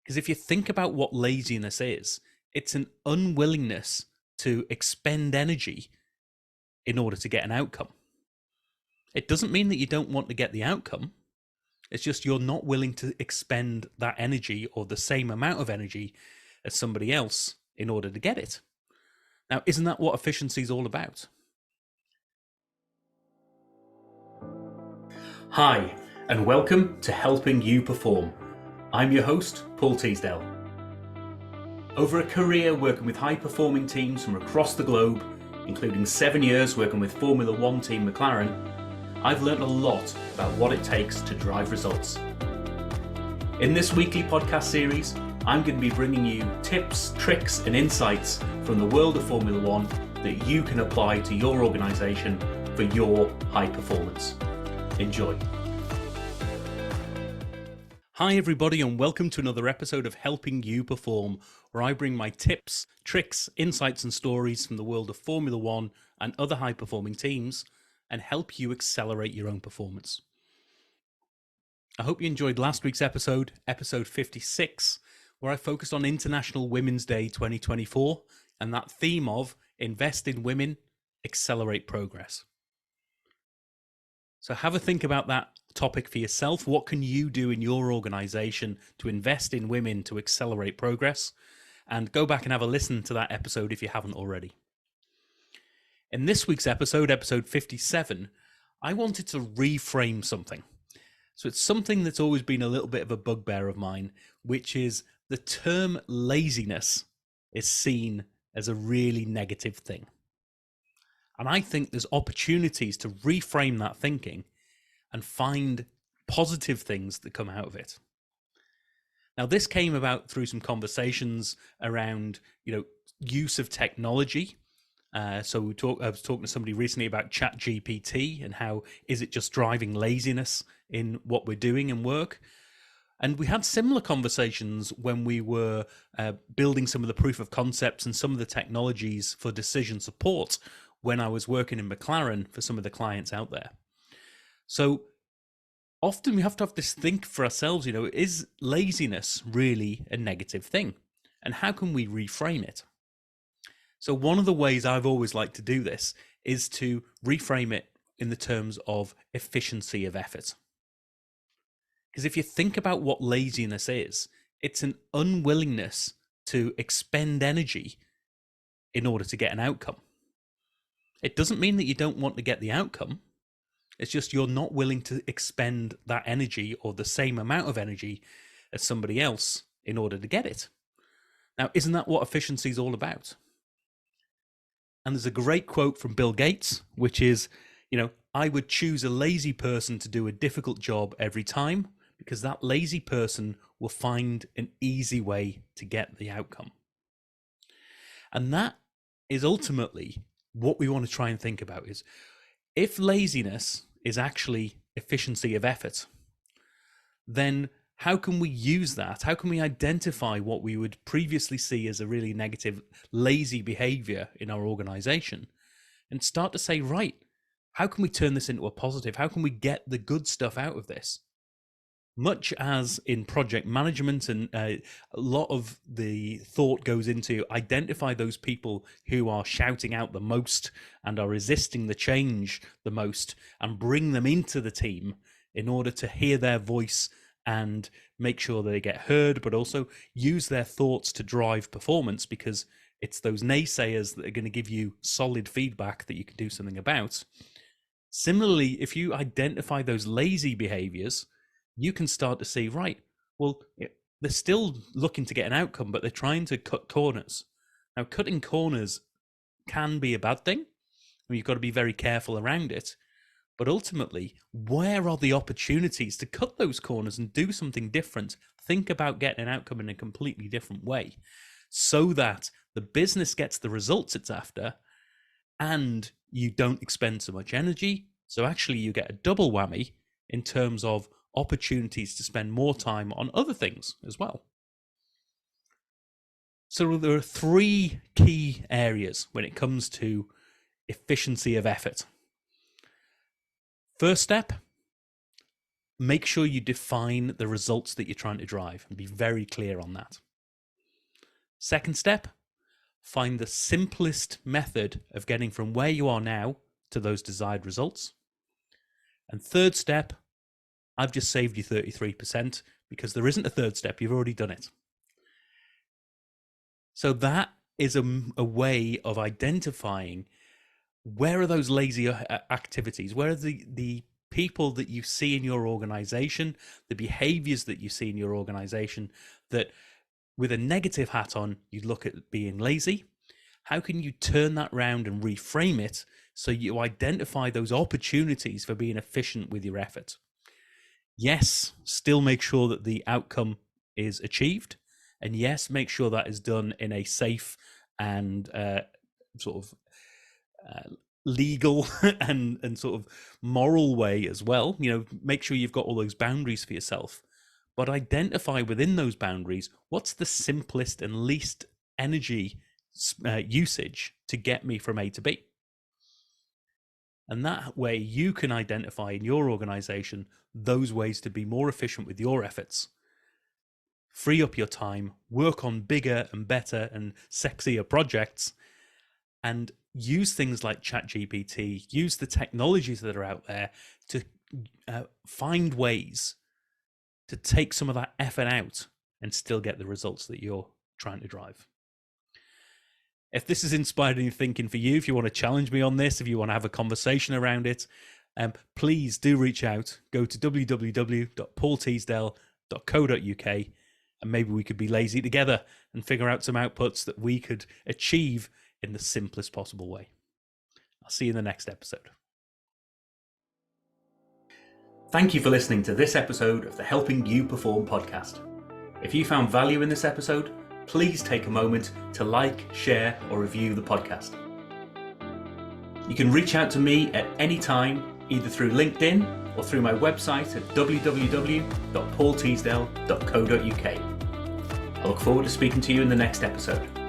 Because if you think about what laziness is, it's an unwillingness to expend energy in order to get an outcome. It doesn't mean that you don't want to get the outcome. It's just you're not willing to expend that energy or the same amount of energy as somebody else in order to get it. Now, isn't that what efficiency is all about? Hi, and welcome to Helping You Perform. I'm your host, Paul Teasdale. Over a career working with high-performing teams from across the globe, including 7 years working with Formula One team McLaren, I've learned a lot about what it takes to drive results. In this weekly podcast series, I'm going to be bringing you tips, tricks, and insights from the world of Formula One that you can apply to your organisation for your high performance. Enjoy. Hi everybody, and welcome to another episode of Helping You Perform, where I bring my tips, tricks, insights and stories from the world of Formula One and other high performing teams and help you accelerate your own performance. I hope you enjoyed last week's episode 56, where I focused on International Women's Day 2024 and that theme of invest in women, accelerate progress. So have a think about that topic for yourself. What can you do in your organization to invest in women to accelerate progress? And go back and have a listen to that episode if you haven't already. In this week's episode 57, I wanted to reframe something. So it's something that's always been a little bit of a bugbear of mine, which is the term laziness is seen as a really negative thing. And I think there's opportunities to reframe that thinking and find positive things that come out of it. Now, this came about through some conversations around, use of technology. I was talking to somebody recently about ChatGPT and how is it just driving laziness in what we're doing in work. And we had similar conversations when we were building some of the proof of concepts and some of the technologies for decision support when I was working in McLaren for some of the clients out there. So often we have to have this think for ourselves, is laziness really a negative thing? And how can we reframe it? So one of the ways I've always liked to do this is to reframe it in the terms of efficiency of effort. Because if you think about what laziness is, it's an unwillingness to expend energy in order to get an outcome. It doesn't mean that you don't want to get the outcome. It's just you're not willing to expend that energy or the same amount of energy as somebody else in order to get it. Now, isn't that what efficiency is all about? And there's a great quote from Bill Gates, which is, I would choose a lazy person to do a difficult job every time because that lazy person will find an easy way to get the outcome. And that is ultimately what we want to try and think about is, if laziness is actually efficiency of effort, then how can we use that? How can we identify what we would previously see as a really negative, lazy behavior in our organization and start to say, right, how can we turn this into a positive? How can we get the good stuff out of this? Much as in project management, and a lot of the thought goes into identify those people who are shouting out the most and are resisting the change the most and bring them into the team in order to hear their voice and make sure they get heard, but also use their thoughts to drive performance, because it's those naysayers that are going to give you solid feedback that you can do something about. Similarly, if you identify those lazy behaviors, you can start to see, right, well, they're still looking to get an outcome, but they're trying to cut corners. Now, cutting corners can be a bad thing. You've got to be very careful around it. But ultimately, where are the opportunities to cut those corners and do something different? Think about getting an outcome in a completely different way so that the business gets the results it's after and you don't expend so much energy. So actually you get a double whammy in terms of opportunities to spend more time on other things as well. So there are three key areas when it comes to efficiency of effort. First step, make sure you define the results that you're trying to drive and be very clear on that. Second step, find the simplest method of getting from where you are now to those desired results. And third step, I've just saved you 33% because there isn't a third step. You've already done it. So that is a way of identifying where are those lazy activities, where are the people that you see in your organization, the behaviors that you see in your organization that with a negative hat on, you look at being lazy. How can you turn that round and reframe it so you identify those opportunities for being efficient with your effort? Yes, still make sure that the outcome is achieved. And yes, make sure that is done in a safe and sort of legal and sort of moral way as well. Make sure you've got all those boundaries for yourself. But identify within those boundaries what's the simplest and least energy usage to get me from A to B. And that way you can identify in your organization those ways to be more efficient with your efforts. Free up your time, work on bigger and better and sexier projects, and use things like ChatGPT, use the technologies that are out there to find ways to take some of that effort out and still get the results that you're trying to drive. If this has inspired any thinking for you, if you want to challenge me on this, if you want to have a conversation around it, please do reach out. Go to www.paulteasdale.co.uk and maybe we could be lazy together and figure out some outputs that we could achieve in the simplest possible way. I'll see you in the next episode. Thank you for listening to this episode of the Helping You Perform podcast. If you found value in this episode, please take a moment to like, share, or review the podcast. You can reach out to me at any time, either through LinkedIn or through my website at www.paulteasdale.co.uk. I look forward to speaking to you in the next episode.